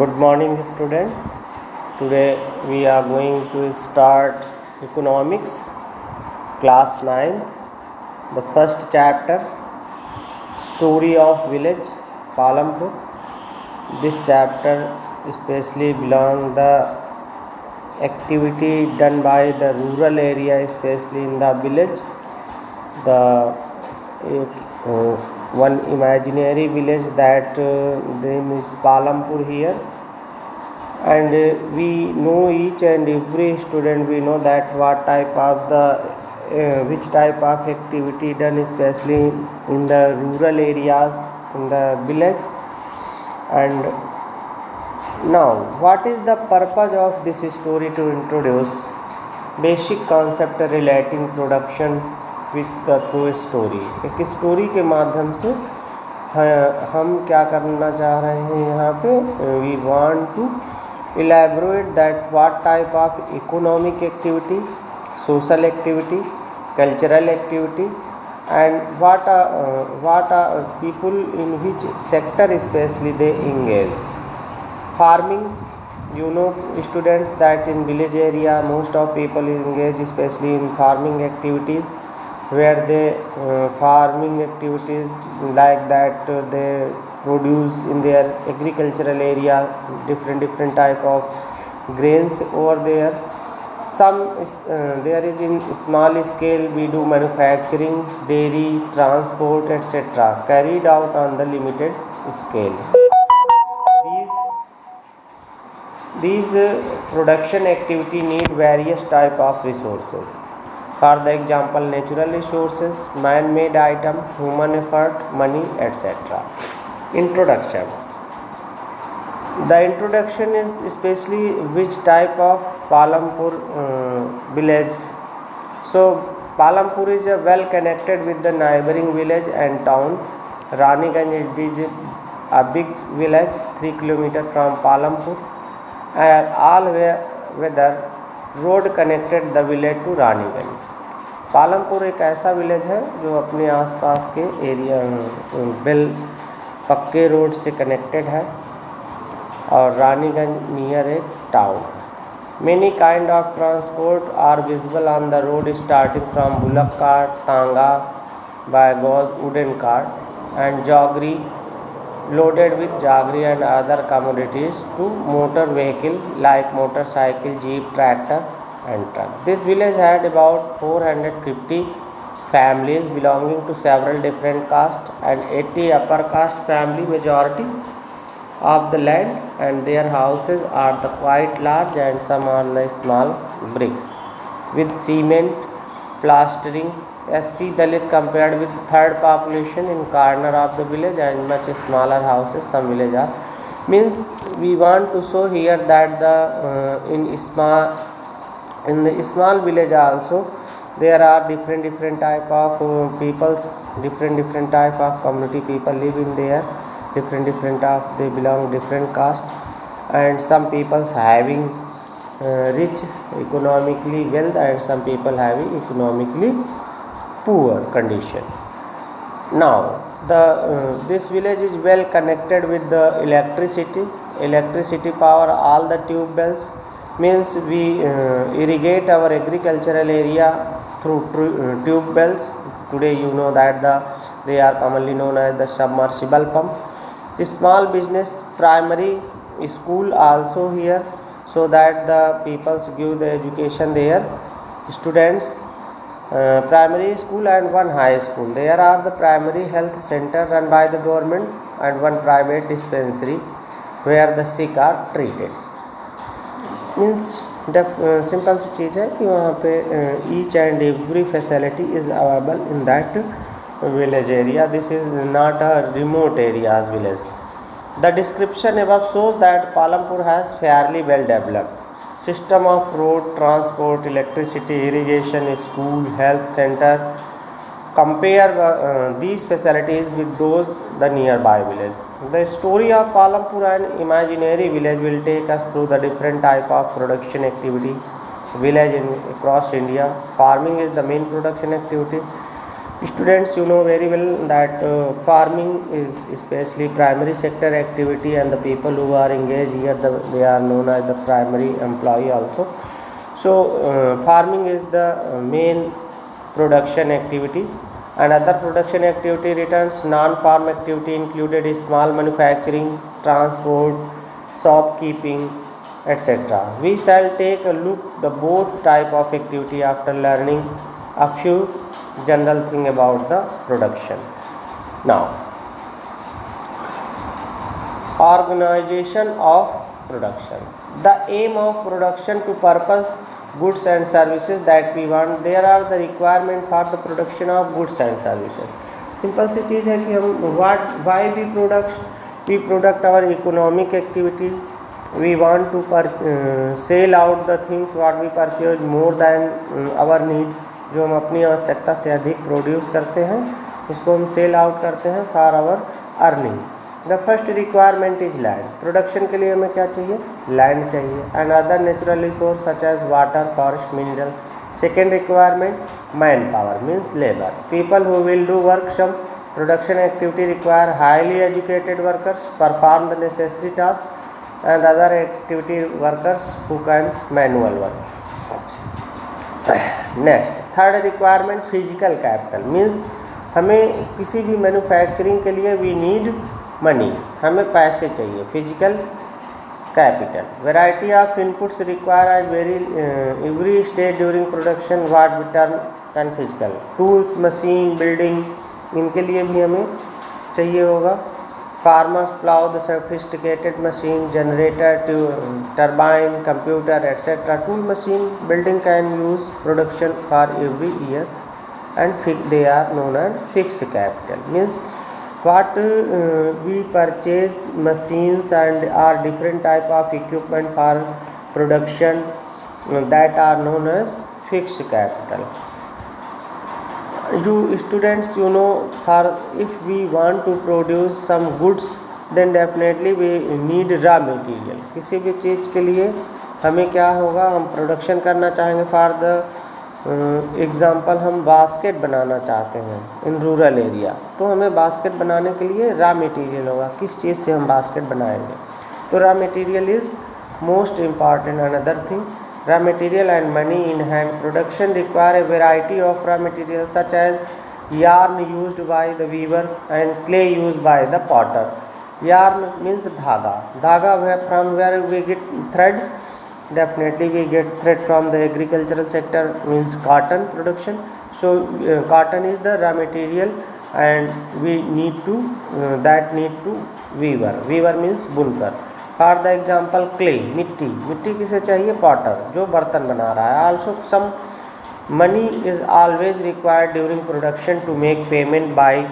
Good morning, students. Today we are going to start economics, class 9th, the first chapter, story of village Palampur. This chapter especially belong the activity done by the rural area, especially in the village. The one imaginary village that name is Palampur here, and we know each and every student, we know that what type of the which type of activity done especially in the rural areas, in the village. And now what is the purpose of this story? To introduce basic concept relating production with the through story. एक story के माध्यम से हम क्या करना चाह रहे हैं यहाँ पे, we want to elaborate that what type of economic activity, social activity, cultural activity, and what are people in which sector especially they engage. Farming, you know students that in village area most of people engage especially in farming activities, where they farming activities like that they produce in their agricultural area different type of grains over there. Some there is in small scale we do manufacturing, dairy, transport, etc. carried out on the limited scale. These production activity need various type of resources. For the example, natural resources, man-made item, human effort, money, etc. Introduction. The introduction is especially which type of Palampur village. So Palampur is a well connected with the neighboring village and town. Raniganj is a big village 3 km from Palampur, and all weather road connected the village to Raniganj. Palampur एक ऐसा village है जो अपने आसपास के area बिल पक्के road से कनेक्टेड है, और Raniganj near a town. Many kind of transport are visible on the road starting from bullock cart, tonga, buggies, wooden cart and jaggery loaded with jaggery and other commodities to motor vehicle like motorcycle, jeep, tractor and truck. This village had about 450 families belonging to several different castes and 80 upper caste family, majority of the land, and their houses are the quite large and some are the small brick with cement plastering. SC Dalit compared with third population in corner of the village and much smaller houses. Some village are means we want to show here that the in the small village also there are different type of peoples, different type of community people live in there, different of they belong different caste, and some peoples having rich economically wealth and some people having economically poor condition. Now this village is well connected with the electricity power. All the tube wells means we irrigate our agricultural area through tube wells. Today you know that they are commonly known as the submersible pump. Small business, primary school also here, so that the peoples give the education there, students. Primary school and one high school. There are the primary health center run by the government and one private dispensary where the sick are treated. Means simple सी चीज़ है कि वहाँ पे each and every facility is available in that village area. This is not a remote areas village. The description above shows that Palampur has fairly well developed system of road transport, electricity, irrigation, school, health center. Compare these facilities with those the nearby village. The story of Palampur and imaginary village will take us through the different type of production activity village across India. Farming is the main production activity. Students, you know very well that farming is especially primary sector activity, and the people who are engaged here, they are known as the primary employee also. So farming is the main production activity. Another production activity returns non-farm activity included is small manufacturing, transport, shopkeeping, etc. We shall take a look the both type of activity after learning a few general thing about the production. Now, organization of production. The aim of production to purpose goods and services that we want. There are the requirement for the production of goods and services. Simple सी चीज़ है कि हम why we product our economic activities. We want to sell out the things what we purchase more than our need. जो हम अपनी आवश्यकता से अधिक प्रोड्यूस करते हैं उसको हम सेल आउट करते हैं for our earning. The first requirement is land. Production के लिए हमें क्या चाहिए? लैंड चाहिए. And other natural resource such as water, forest, mineral. Second requirement man power means labour. People who will do work some production activity require highly educated workers perform the necessary task and other activity workers who can manual work. Next third requirement physical capital means हमें किसी भी manufacturing के लिए we need money. हमें पैसे चाहिए. Physical capital. Variety of inputs require as very every stage during production what we turn and physical. Tools, machine, building, इनके लिए भी हमें चाहिए होगा. Farmers plough the sophisticated machine, generator, turbine, computer etcetera. Tool, machine, building can use production for every year and they are known as fixed capital. Means what we purchase machines and are different type of equipment for production that are known as fixed capital. You students, you know, for if we want to produce some goods then definitely we need raw material. किसी भी चीज़ के लिए हमें क्या होगा? हम production करना चाहेंगे. फॉर द एग्ज़ाम्पल हम बास्केट बनाना चाहते हैं इन रूरल एरिया, तो हमें बास्केट बनाने के लिए रॉ मटेरियल होगा. किस चीज़ से हम बास्केट बनाएंगे? तो raw material is most important. Another thing, raw material and money in hand. Production require a variety of raw material such as yarn used by the weaver and clay used by the potter. Yarn means dhaga. Dhaga from where we get thread? Definitely we get thread from the agricultural sector means cotton production. So cotton is the raw material and we need to that need to weaver. Weaver means बुनकर. For the example clay, मिट्टी. मिट्टी किसे चाहिए? Potter, जो बर्तन बना रहा है. Also some money is always required during production to make payment by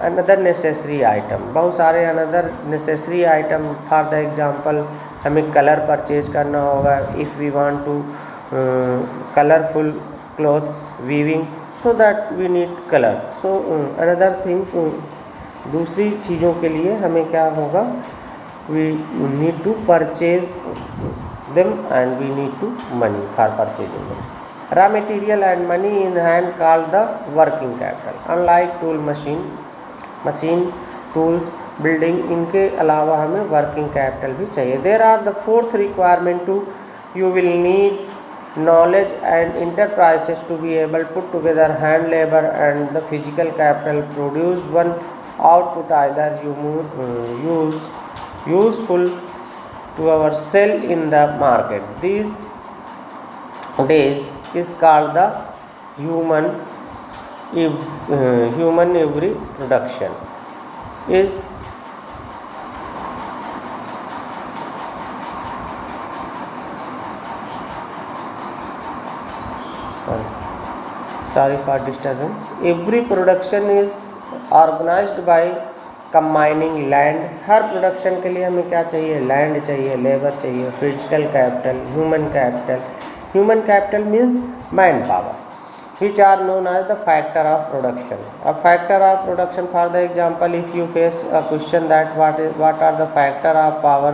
another necessary item. बहुत सारे another necessary item. For the example हमें कलर परचेज करना होगा. If we want to colourful clothes weaving so that we need colour. So another thing, दूसरी चीज़ों के लिए हमें क्या होगा? We need to purchase them and we need to money for purchasing them. Raw material and money in hand called the working capital. Unlike tool, machine, tools, building, इनके अलावा हमें working capital भी चाहिए. There are the fourth requirement to you will need knowledge and enterprises to be able to put together hand labor and the physical capital produce one output either useful to our sell in the market. These days is called the human every production is sorry for disturbance. Every production is organized by combining land. Her production के लिए हमें क्या चाहिए? Land चाहिए, labour चाहिए, physical capital, human capital. Human capital means man power which are known as the factor of production. A factor of production, for the example, if you face a question that what are the factor of power,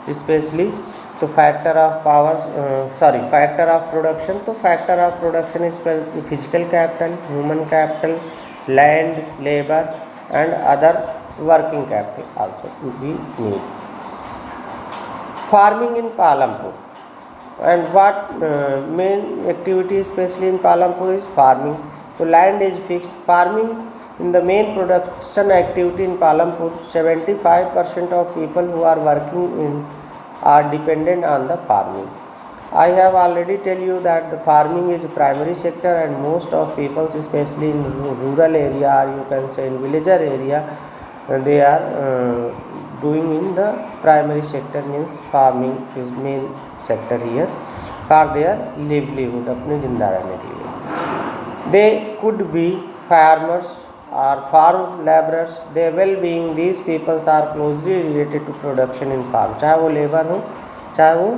especially तो factor of power factor of production. तो factor of production is physical capital, human capital, land, labor, and other working capital also we need. Farming in Palampur, and what main activity especially in Palampur is farming. So land is fixed. Farming in the main production activity in Palampur, 75% of people who are working in are dependent on the farming. I have already tell you that the farming is a primary sector, and most of people, especially in rural area, or you can say in villager area, they are doing in the primary sector, means farming is main sector here for their livelihood, अपने जिंदा रहने के लिए. They could be farmers or farm laborers. Their well-being, these peoples are closely related to production in farm. चाहे वो labour हो, चाहे वो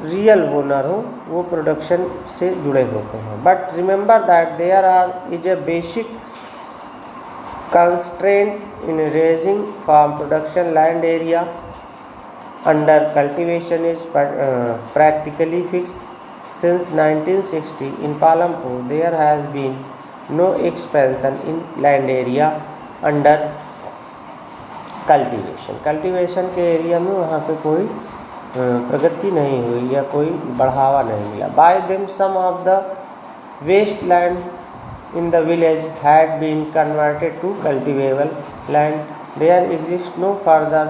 रियल ओनर हो, वो प्रोडक्शन से जुड़े होते हैं. But remember that there are is a basic constraint in raising farm production. Land area under cultivation is practically fixed. Since 1960 in Palampur there has been no expansion in land area under cultivation के area में वहाँ पे कोई प्रगति नहीं हुई या कोई बढ़ावा नहीं मिला. By them some of the waste land in the village had been converted to cultivable land. There exists no further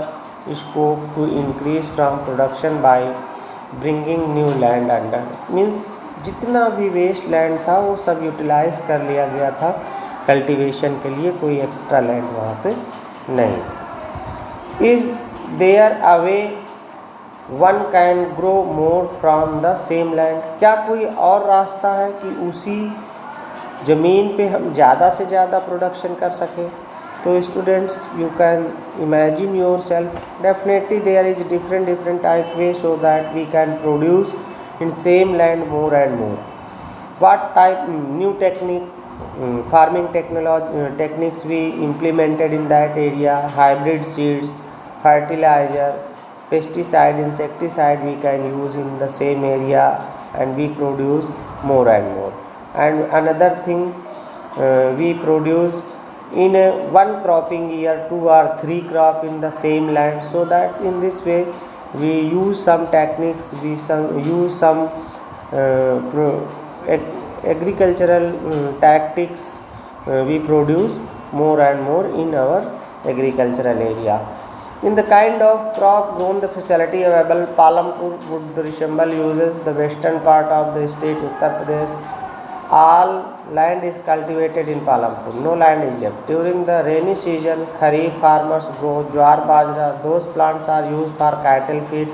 scope to increase from production by bringing new land under. Means जितना भी waste land था वो सब utilise कर लिया गया था cultivation के लिए, कोई एक्स्ट्रा लैंड वहाँ पे नहीं. Is there a way one can grow more from the same land. क्या कोई और रास्ता है कि उसी ज़मीन पे हम ज़्यादा से ज़्यादा प्रोडक्शन कर सकें? तो students you can imagine yourself, definitely there is different type way so that we can produce in same land more and more. What type new farming techniques we implemented in that area? Hybrid seeds, fertilizer, pesticide, insecticide we can use in the same area and we produce more and more. And another thing, we produce in one cropping year 2 or 3 crop in the same land, so that in this way we use some techniques, we use some agricultural tactics, we produce more and more in our agricultural area. In the kind of crop grown, the facility available, Palampur would resemble uses the western part of the state Uttar Pradesh. All land is cultivated in Palampur, no land is left. During the rainy season, Kharif farmers grow jowar bajra. Those plants are used for cattle feed.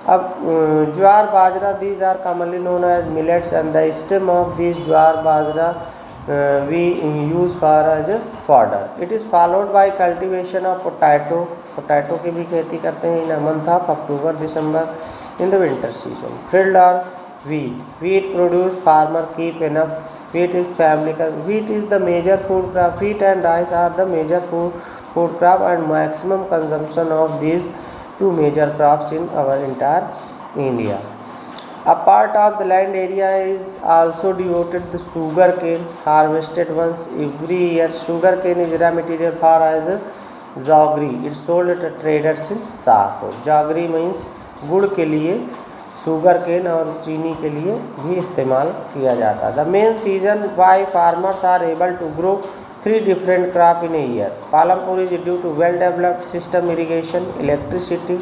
अब ज्वार बाजरा, these are commonly known as millets, and the stem of these jowar bajra we use for as a fodder. It is followed by cultivation of potato. Potato की भी खेती करते हैं in a month of October December in the winter season. Field or wheat. Wheat produce farmer keep enough. Wheat is family. Wheat is the major food crop. Wheat and rice are the major food crop, and maximum consumption of these two major crops in our entire India. A part of the land area is also devoted to sugar cane, harvested once every year. Sugar cane is raw material for as jaggery. It's sold at traders in Sahapur. Jaggery means गुड़ के लिए, sugar cane और चीनी के लिए भी इस्तेमाल किया जाता है. The main season why farmers are able to grow 3 different crop in a year. Palampur is due to well developed system irrigation, electricity,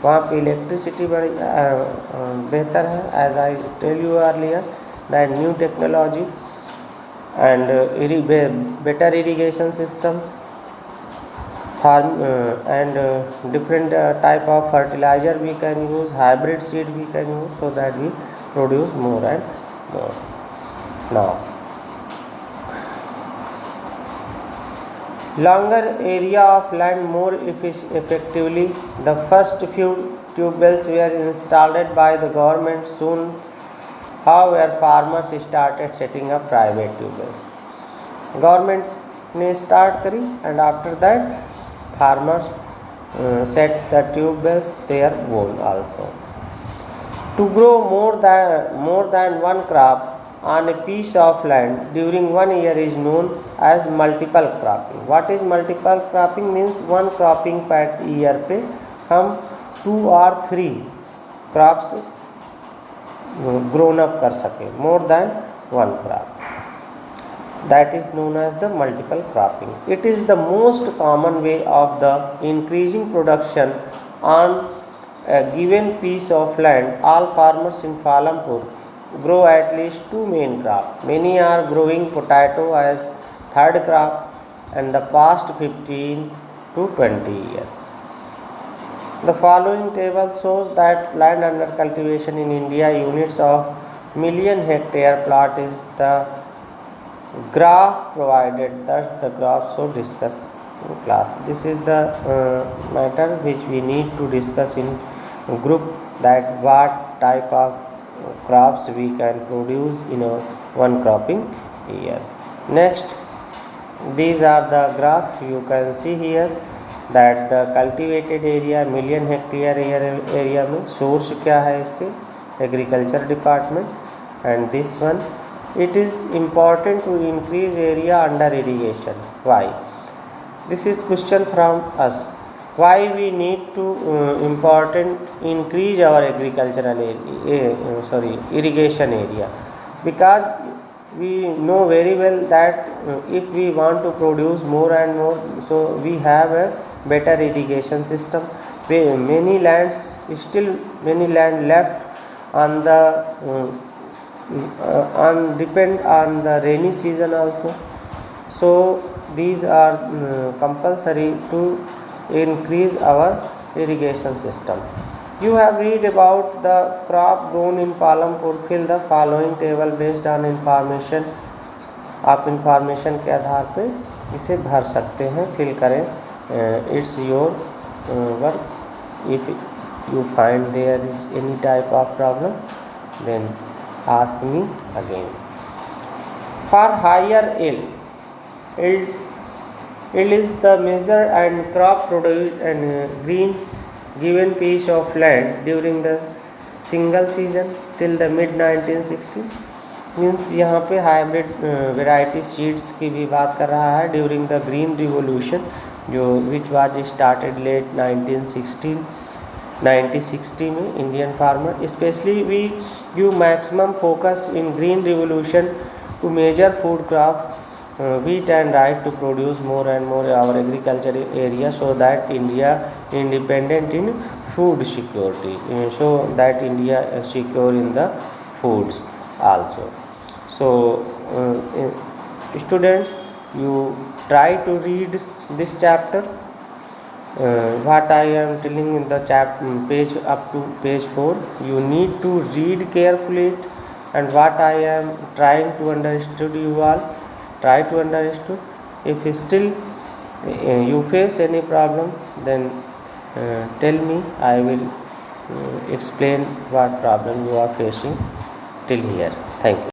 वहाँ पे इलेक्ट्रिसिटी बड़ी बेहतर है, as I tell you earlier that new technology and better irrigation system, farm and different type of fertilizer we can use, hybrid seed we can use, so that we produce more and more. Now longer area of land more effectively. The first few tube wells were installed by the government. Soon, however, farmers started setting up private tube wells. Government ने start करी, and after that farmers set the tube wells their own also. To grow more than one crop, on a piece of land during 1 year is known as multiple cropping. What is multiple cropping? Means one cropping per year पे हम 2 or 3 crops grown up कर सकें, more than one crop. That is known as the multiple cropping. It is the most common way of the increasing production on a given piece of land. All farmers in Palampur grow at least 2 main crops. Many are growing potato as third crop and the past 15 to 20 years. The following table shows that land under cultivation in India, units of million hectare plot is the graph provided. Thus the graph so discuss in class. This is the matter which we need to discuss in group, that what type of crops we can produce in a one cropping year. Next, these are the graph you can see here, that the cultivated area million hectare area में source क्या है इसके, agriculture department. And this one, it is important to increase area under irrigation. Why? This is question from us. Why we need to important increase our agricultural irrigation area? Because we know very well that if we want to produce more and more, so we have a better irrigation system. Many lands, still many land left on the depend on the rainy season also. So these are compulsory to increase our irrigation system. You have read about the crop grown in Palampur. Fill the following table based on information. आप information के आधार पे इसे भर सकते हैं, fill करें. It's your work. If you find there is any type of problem, then ask me again. For higher yield is the measure and crop produced and green given piece of land during the single season till the mid 1960. Means यहाँ पे hybrid variety seeds की भी बात कर रहा है. During the green revolution जो which was started late 1960 में, Indian farmer specially we give maximum focus in green revolution to major food crop wheat and rice to produce more and more our agriculture area, so that India independent in food security, so that India secure in the foods also. So students, you try to read this chapter. What I am telling in the page up to page 4, you need to read carefully it, and what I am trying to understood, you all try to understood. If still you face any problem, then tell me. I will explain what problem you are facing till here. Thank you.